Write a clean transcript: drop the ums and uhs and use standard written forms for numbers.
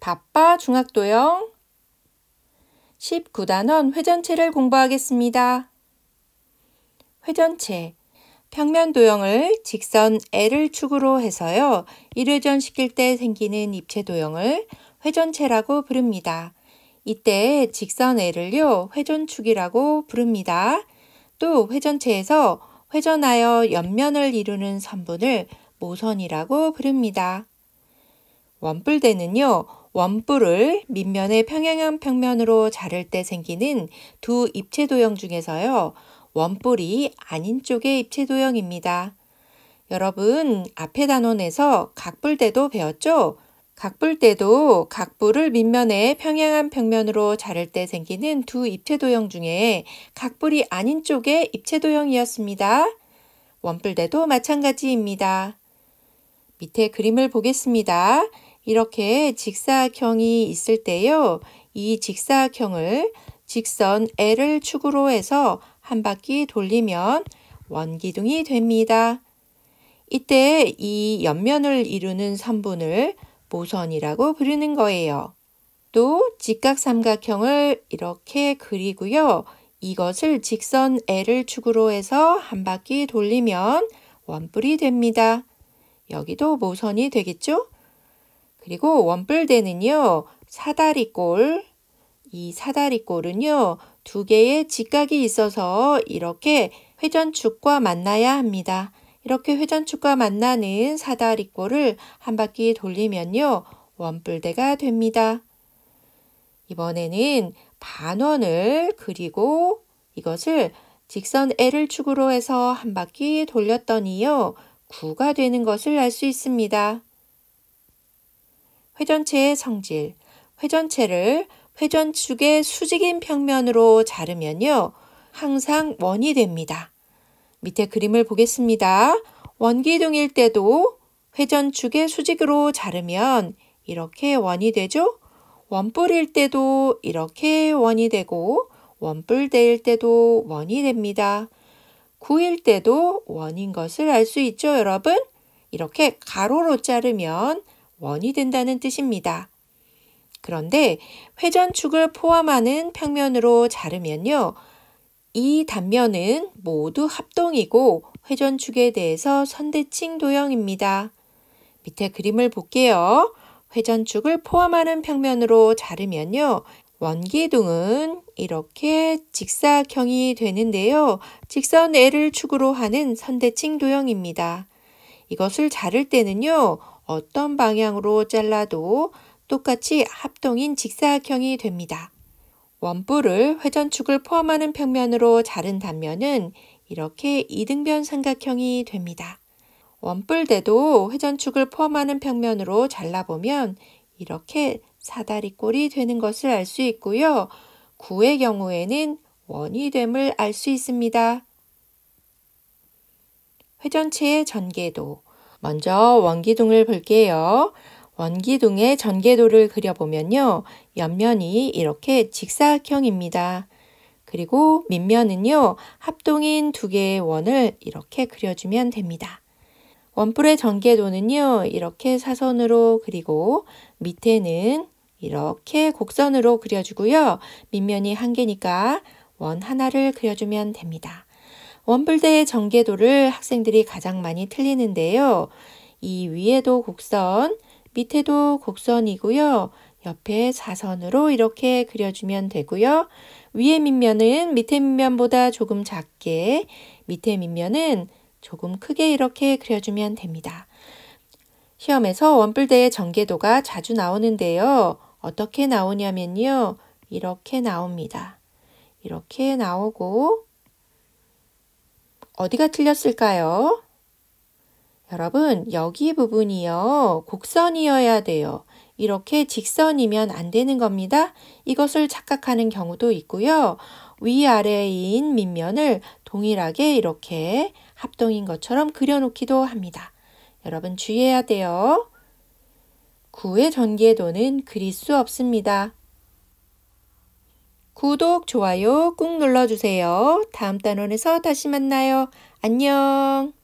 바빠 중학도형 19단원 회전체를 공부하겠습니다. 회전체, 평면 도형을 직선 L을 축으로 해서요. 1회전 시킬 때 생기는 입체 도형을 회전체라고 부릅니다. 이때 직선 L을요, 회전축이라고 부릅니다. 또 회전체에서 회전하여 옆면을 이루는 선분을 모선이라고 부릅니다. 원뿔대는요, 원뿔을 밑면의 평행한 평면으로 자를 때 생기는 두 입체 도형 중에서요, 원뿔이 아닌 쪽의 입체 도형입니다. 여러분, 앞의 단원에서 각뿔대도 배웠죠? 각뿔대도 각뿔을 밑면에 평행한 평면으로 자를 때 생기는 두 입체 도형 중에 각뿔이 아닌 쪽의 입체 도형이었습니다. 원뿔대도 마찬가지입니다. 밑에 그림을 보겠습니다. 이렇게 직사각형이 있을 때요. 이 직사각형을 직선 L을 축으로 해서 한 바퀴 돌리면 원기둥이 됩니다. 이때 이 옆면을 이루는 선분을 모선이라고 부르는 거예요. 또 직각삼각형을 이렇게 그리고요. 이것을 직선 L을 축으로 해서 한 바퀴 돌리면 원뿔이 됩니다. 여기도 모선이 되겠죠? 그리고 원뿔대는요, 사다리꼴, 이 사다리꼴은요, 두 개의 직각이 있어서 이렇게 회전축과 만나야 합니다. 이렇게 회전축과 만나는 사다리꼴을 한 바퀴 돌리면요, 원뿔대가 됩니다. 이번에는 반원을 그리고 이것을 직선 L을 축으로 해서 한 바퀴 돌렸더니요, 9가 되는 것을 알 수 있습니다. 회전체의 성질, 회전체를 회전축의 수직인 평면으로 자르면요, 항상 원이 됩니다. 밑에 그림을 보겠습니다. 원기둥일 때도 회전축의 수직으로 자르면 이렇게 원이 되죠? 원뿔일 때도 이렇게 원이 되고 원뿔대일 때도 원이 됩니다. 구일 때도 원인 것을 알 수 있죠, 여러분? 이렇게 가로로 자르면 원이 된다는 뜻입니다. 그런데 회전축을 포함하는 평면으로 자르면요. 이 단면은 모두 합동이고 회전축에 대해서 선대칭 도형입니다. 밑에 그림을 볼게요. 회전축을 포함하는 평면으로 자르면요. 원기둥은 이렇게 직사각형이 되는데요. 직선 L을 축으로 하는 선대칭 도형입니다. 이것을 자를 때는요. 어떤 방향으로 잘라도 똑같이 합동인 직사각형이 됩니다. 원뿔을 회전축을 포함하는 평면으로 자른 단면은 이렇게 이등변 삼각형이 됩니다. 원뿔대도 회전축을 포함하는 평면으로 잘라보면 이렇게 사다리꼴이 되는 것을 알 수 있고요. 구의 경우에는 원이 됨을 알 수 있습니다. 회전체의 전개도. 먼저 원기둥을 볼게요. 원기둥의 전개도를 그려보면요. 옆면이 이렇게 직사각형입니다. 그리고 밑면은요. 합동인 두 개의 원을 이렇게 그려주면 됩니다. 원뿔의 전개도는요. 이렇게 사선으로 그리고 밑에는 이렇게 곡선으로 그려주고요. 밑면이 한 개니까 원 하나를 그려주면 됩니다. 원뿔대의 전개도를 학생들이 가장 많이 틀리는데요. 이 위에도 곡선, 밑에도 곡선이고요. 옆에 사선으로 이렇게 그려주면 되고요. 위에 밑면은 밑에 밑면보다 조금 작게, 밑에 밑면은 조금 크게 이렇게 그려주면 됩니다. 시험에서 원뿔대의 전개도가 자주 나오는데요. 어떻게 나오냐면요. 이렇게 나옵니다. 이렇게 나오고 어디가 틀렸을까요? 여러분, 여기 부분이요. 곡선이어야 돼요. 이렇게 직선이면 안 되는 겁니다. 이것을 착각하는 경우도 있고요. 위아래인 밑면을 동일하게 이렇게 합동인 것처럼 그려놓기도 합니다. 여러분 주의해야 돼요. 구의 전개도는 그릴 수 없습니다. 구독, 좋아요 꾹 눌러주세요. 다음 단원에서 다시 만나요. 안녕.